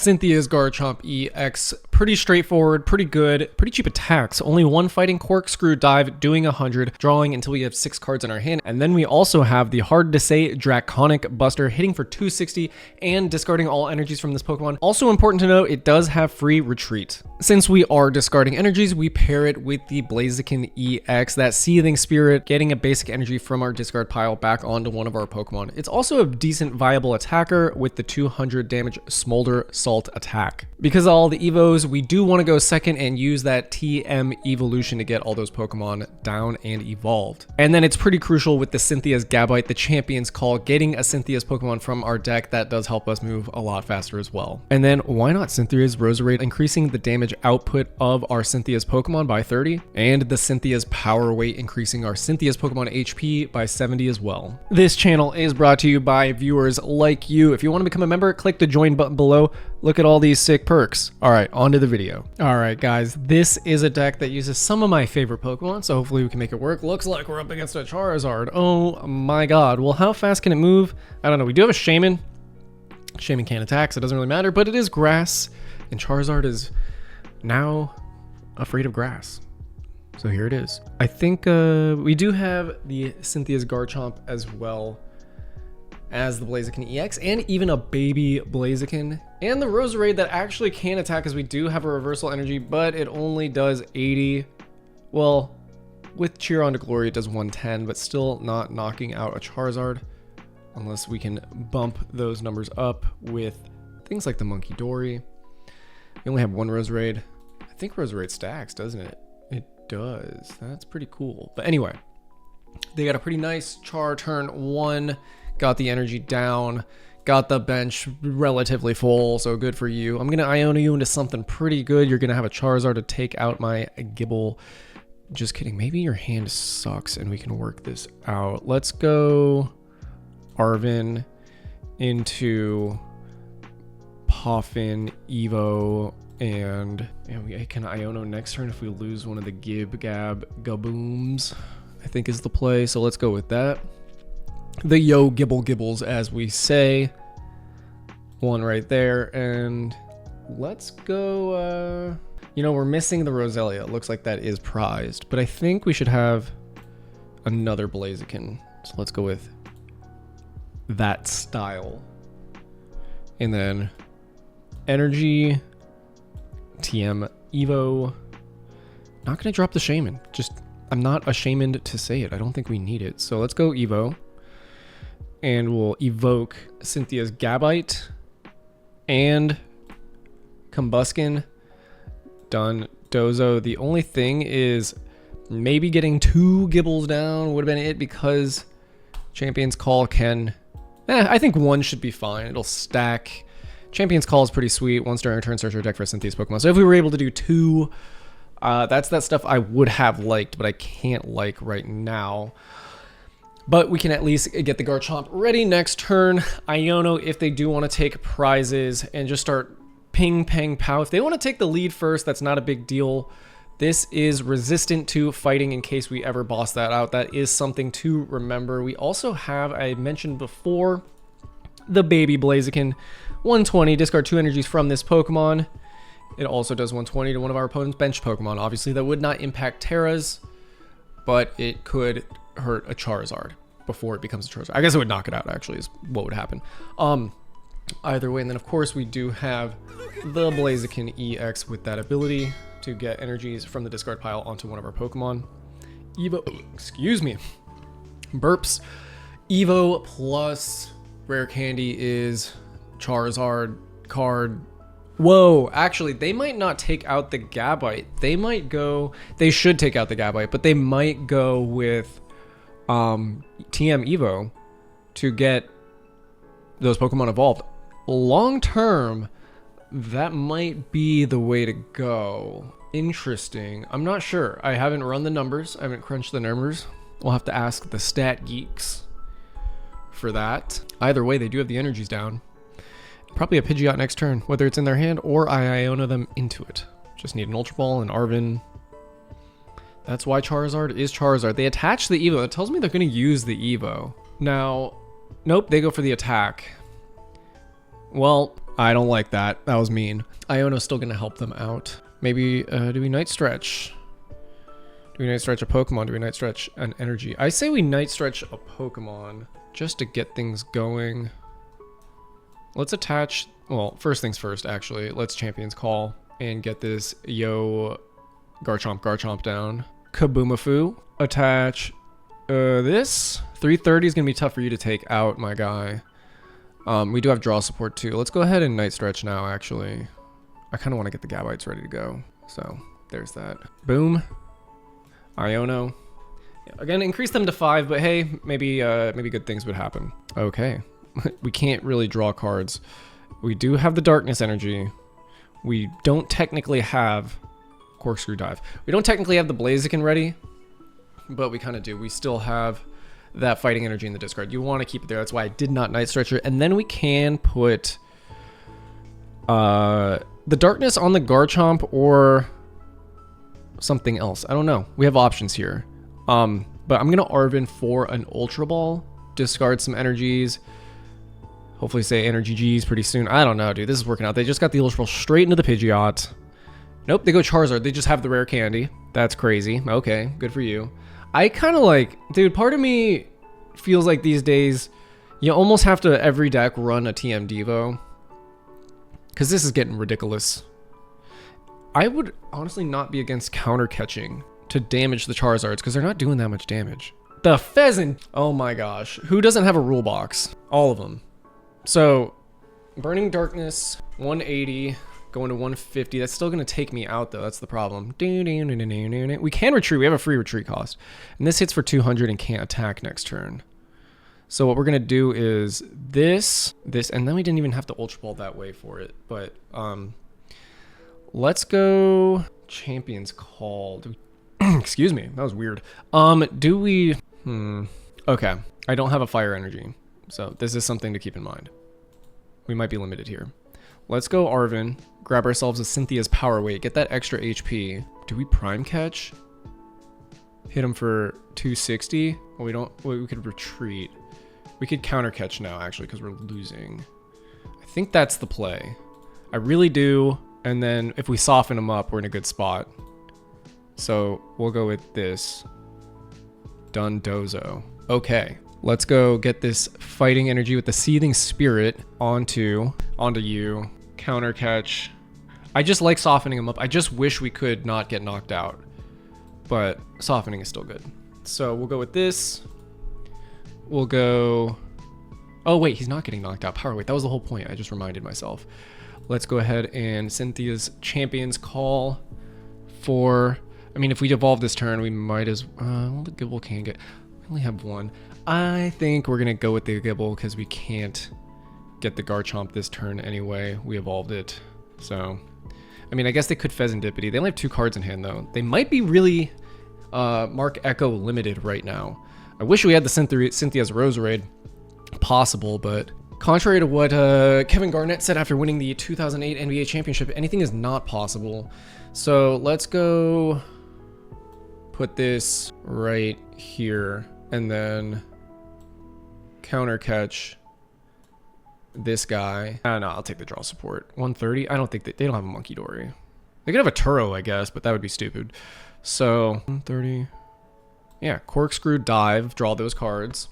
Cynthia's Garchomp EX, pretty straightforward, pretty good, pretty cheap attacks. Only one fighting, corkscrew dive, doing 100, drawing until we have 6 cards in our hand. And then we also have the hard to say Draconic Buster, hitting for 260 and discarding all energies from this Pokemon. Also important to note, it does have free retreat. Since we are discarding energies, we pair it with the Blaziken EX, that Seething Spirit, getting a basic energy from our discard pile back onto one of our Pokemon. It's also a decent viable attacker with the 200 damage Smolder Salt attack. Because of all the Evos, we do want to go second and use that TM evolution to get all those Pokemon down and evolved. And then it's pretty crucial with the Cynthia's Gabite, the Champion's Call, getting a Cynthia's Pokemon from our deck. That does help us move a lot faster as well. And then why not Cynthia's Roserade, increasing the damage output of our Cynthia's Pokemon by 30, and the Cynthia's Power Weight, increasing our Cynthia's Pokemon HP by 70 as well. This channel is brought to you by viewers like you. If you want to become a member, click the join button below. Look at all these sick perks. All right, on to the video. All right, guys, this is a deck that uses some of my favorite Pokemon, so hopefully we can make it work. Looks like we're up against a Charizard. Oh my God. Well, how fast can it move? I don't know. We do have a Shaymin. Shaymin can't attack, so it doesn't really matter, but it is grass, and Charizard is now afraid of grass. So here it is. I think we do have the Cynthia's Garchomp as well as the Blaziken EX, and even a baby Blaziken, and the Roserade that actually can attack, as we do have a reversal energy, but it only does 80. Well, with Cheer on to Glory, it does 110, but still not knocking out a Charizard, unless we can bump those numbers up with things like the Munkidori. We only have one Roserade. I think Roserade stacks, doesn't it? It does. That's pretty cool. But anyway, they got a pretty nice Char turn 1. Got the energy down, got the bench relatively full, so good for you. I'm going to Iono you into something pretty good. You're going to have a Charizard to take out my Gible. Just kidding. Maybe your hand sucks and we can work this out. Let's go Arven into Poffin, Evo, and we can Iono next turn if we lose one of the Gabooms, I think is the play. So let's go with that. The yo Gibbles, as we say. One right there, and let's go, you know, we're missing the Roselia. It looks like that is prized, but I think we should have another Blaziken. So let's go with that style. And then Energy, TM Evo. Not gonna drop the Shaymin. Just, I'm not ashamed to say it. I don't think we need it. So let's go Evo. And we'll evoke Cynthia's Gabite and Combusken. Done. Dozo. The only thing is maybe getting 2 Gibles down would have been it, because Champion's Call can... I think 1 should be fine. It'll stack. Champion's Call is pretty sweet. Once during our turn, search our deck for Cynthia's Pokemon. So if we were able to do 2, that's that stuff I would have liked, but I can't like right now. But we can at least get the Garchomp ready next turn. Iono, if they do want to take prizes and just start ping, pang, pow. If they want to take the lead first, that's not a big deal. This is resistant to fighting in case we ever boss that out. That is something to remember. We also have, I mentioned before, the baby Blaziken. 120, discard 2 energies from this Pokemon. It also does 120 to one of our opponent's bench Pokemon. Obviously, that would not impact Terra's, but it could hurt a Charizard before it becomes a Charizard. I guess it would knock it out, actually, is what would happen. Either way, and then of course we do have the Blaziken EX with that ability to get energies from the discard pile onto one of our Pokemon. Evo, excuse me, burps. Evo plus Rare Candy is Charizard card. Whoa, actually, they might not take out the Gabite. They might go, they should take out the Gabite, but they might go with TM Evo to get those Pokemon evolved. Long term, that might be the way to go. Interesting. I'm not sure. I haven't run the numbers. I haven't crunched the numbers. We'll have to ask the stat geeks for that. Either way, they do have the energies down. Probably a Pidgeot next turn, whether it's in their hand or I Iono them into it. Just need an Ultra Ball and Arven. That's why Charizard is Charizard. They attach the Evo. That tells me they're going to use the Evo. Now, nope, they go for the attack. Well, I don't like that. That was mean. Iono's still gonna help them out. Maybe, do we Night Stretch? Do we Night Stretch a Pokemon? Do we Night Stretch an energy? I say we Night Stretch a Pokemon just to get things going. Let's attach, well, first things first, actually. Let's Champion's Call and get this Garchomp down. Kaboomafoo. Attach this. 330 is going to be tough for you to take out, my guy. We do have draw support too. Let's go ahead and Night Stretch now, actually. I kind of want to get the Gabites ready to go. So, there's that. Boom. Iono. Again, increase them to 5, but hey, maybe good things would happen. Okay. We can't really draw cards. We do have the Darkness Energy. We don't technically have Corkscrew Dive. We don't technically have the Blaziken ready, but we kind of do. We still have that Fighting Energy in the discard. You want to keep it there. That's why I did not Night Stretcher. And then we can put the Darkness on the Garchomp or something else. I don't know. We have options here. But I'm going to Arven for an Ultra Ball. Discard some energies. Hopefully say Energy G's pretty soon. I don't know, dude. This is working out. They just got the Ultra Ball straight into the Pidgeot. Nope, they go Charizard. They just have the Rare Candy. That's crazy. Okay, good for you. I kind of like... Dude, part of me feels like these days you almost have to, every deck, run a TM Devo. Because this is getting ridiculous. I would honestly not be against counter-catching to damage the Charizards because they're not doing that much damage. The Pheasant! Oh my gosh. Who doesn't have a rule box? All of them. So, Burning Darkness, 180, going to 150. That's still going to take me out, though. That's the problem. We can retreat. We have a free retreat cost. And this hits for 200 and can't attack next turn. So what we're going to do is this, and then we didn't even have to Ultra Ball that way for it. But, let's go Champion's Call. Excuse me. That was weird. Do we... Okay. I don't have a Fire Energy. So this is something to keep in mind. We might be limited here. Let's go Arven, grab ourselves a Cynthia's Power Weight, get that extra HP. Do we Prime Catch? Hit him for 260? Well, we don't, well, we could retreat. We could Counter Catch now, actually, because we're losing. I think that's the play. I really do. And then if we soften him up, we're in a good spot. So we'll go with this. Dundozo. Okay. Let's go get this Fighting Energy with the Seething Spirit onto you. Counter Catch. I just like softening him up. I just wish we could not get knocked out. But softening is still good. So we'll go with this. We'll go... Oh wait, he's not getting knocked out. Power Weight. That was the whole point. I just reminded myself. Let's go ahead and Cynthia's Champion's Call for... I mean, if we evolve this turn, we might as... well, the Gible can get... We only have one. I think we're going to go with the Gible because we can't get the Garchomp this turn anyway. We evolved it. So, I mean, I guess they could Pheasantipity. They only have 2 cards in hand, though. They might be really Mark Echo limited right now. I wish we had the Cynthia's Roserade possible, but contrary to what Kevin Garnett said after winning the 2008 NBA championship, anything is not possible. So let's go put this right here and then Counter Catch this guy. No, I'll take the draw support. 130. I don't think they don't have a Munkidori. They could have a Turo, I guess, but that would be stupid. So 130. Yeah, Corkscrew Dive. Draw those cards,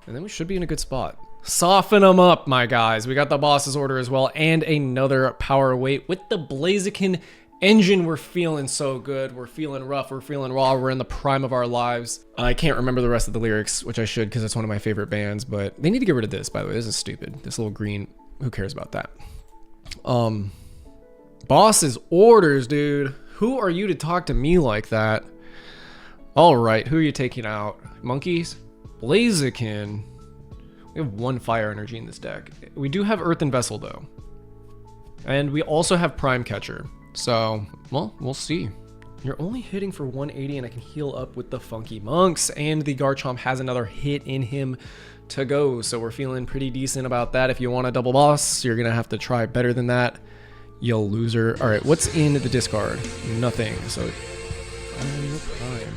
and then we should be in a good spot. Soften them up, my guys. We got the boss's order as well, and another Power Weight with the Blaziken engine. We're feeling so good. We're feeling rough. We're feeling raw. We're in the prime of our lives. I can't remember the rest of the lyrics, which I should because it's one of my favorite bands, but they need to get rid of this, by the way. This is stupid. This little green, who cares about that? Boss's orders, dude. Who are you to talk to me like that? All right, who are you taking out? Monkeys? Blaziken. We have 1 Fire Energy in this deck. We do have Earthen Vessel, though. And we also have Prime Catcher. So, well, we'll see. You're only hitting for 180 and I can heal up with the Funky Monks, and the Garchomp has another hit in him to go. So we're feeling pretty decent about that. If you want a double boss, you're going to have to try better than that. You loser. All right, what's in the discard? Nothing. So, Prime.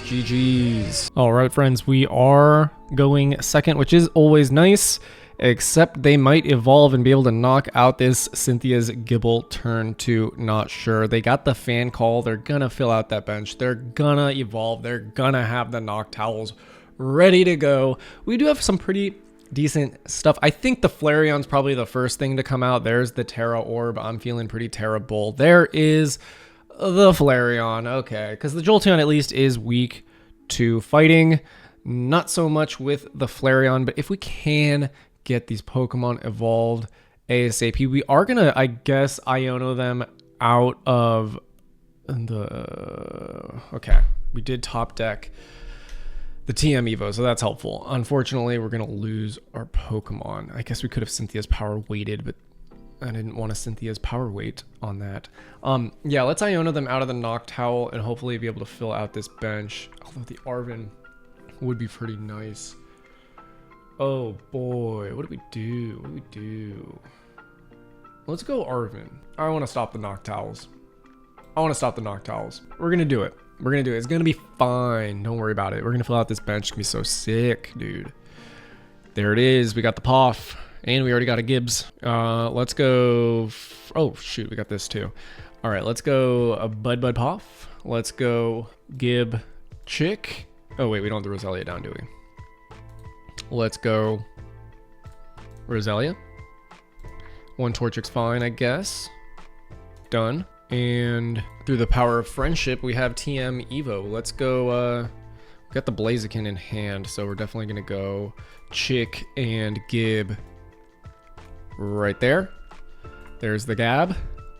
GG's. All right, friends, we are going second, which is always nice. except they might evolve and be able to knock out this Cynthia's Gible turn 2. Not sure. They got the fan call. They're gonna fill out that bench. They're gonna evolve. They're gonna have the Noctowls ready to go. We do have some pretty decent stuff. I think the Flareon's probably the first thing to come out. There's the Terra Orb. I'm feeling pretty terrible. There is the Flareon. Okay, because the Jolteon at least is weak to fighting. Not so much with the Flareon, but if we can get these Pokemon evolved ASAP, we are gonna, I guess, Iono them out of the... Okay, we did top deck the TM Evo, so that's helpful. Unfortunately, we're gonna lose our Pokemon. I guess we could have Cynthia's power weighted, but I didn't want a Cynthia's power weight on that. Yeah, let's Iono them out of the Noctowl and hopefully be able to fill out this bench. Although the Arven would be pretty nice. Oh boy, what do we do? What do we do? Let's go Arven. I want to stop the Noctowls. I want to stop the Noctowls. We're gonna do it. We're gonna do it. It's gonna be fine. Don't worry about it. We're gonna fill out this bench. It's gonna be so sick, dude. There it is. We got the PAF. And we already got a Gibbs. Let's go... Oh, shoot. We got this too. All right. Let's go a Buddy-Buddy Poff. Let's go Gib Chick. Oh, wait. We don't have the Roselia down, do we? Let's go Roselia. One Torchic's fine, I guess. Done. And through the power of friendship, we have TM Evo. Let's go... we got the Blaziken in hand, so we're definitely going to go Chick and Gib. Right there. There's the Gab.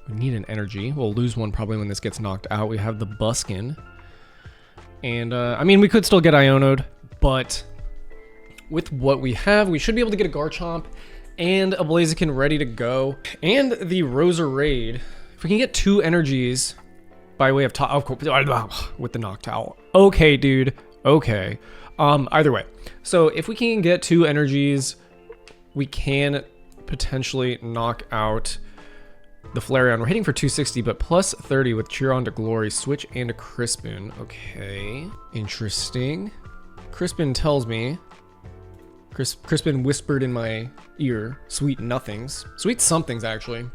We need an energy. We'll lose one probably when this gets knocked out. We have the Combusken. And, I mean, we could still get Iono'd, but with what we have, we should be able to get a Garchomp and a Blaziken ready to go. And the Roserade. If we can get 2 energies by way of top, of course, with the Noctowl. Okay, dude. Okay. Either way. So if we can get 2 energies, we can potentially knock out the Flareon. We're hitting for 260, but plus 30 with Cheeron to Glory, Switch, and a Crispin. Okay, interesting. Crispin tells me, Crispin whispered in my ear, sweet nothings, sweet somethings actually,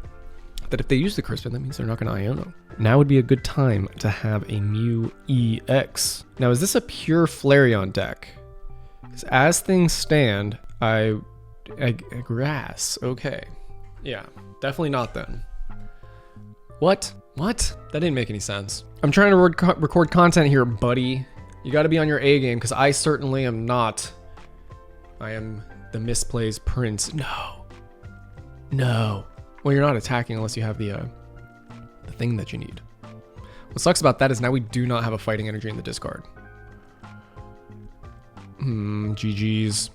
that if they use the Crispin, that means they're not going to Iono. Now would be a good time to have a Mew EX. Now, is this a pure Flareon deck? Because as things stand, grass. Okay. Yeah, definitely not then. What? What? That didn't make any sense. I'm trying to record content here, buddy. You got to be on your A game because I certainly am not. I am the misplays prince. No. No. Well, you're not attacking unless you have the thing that you need. What sucks about that is now we do not have a fighting energy in the discard. GG's.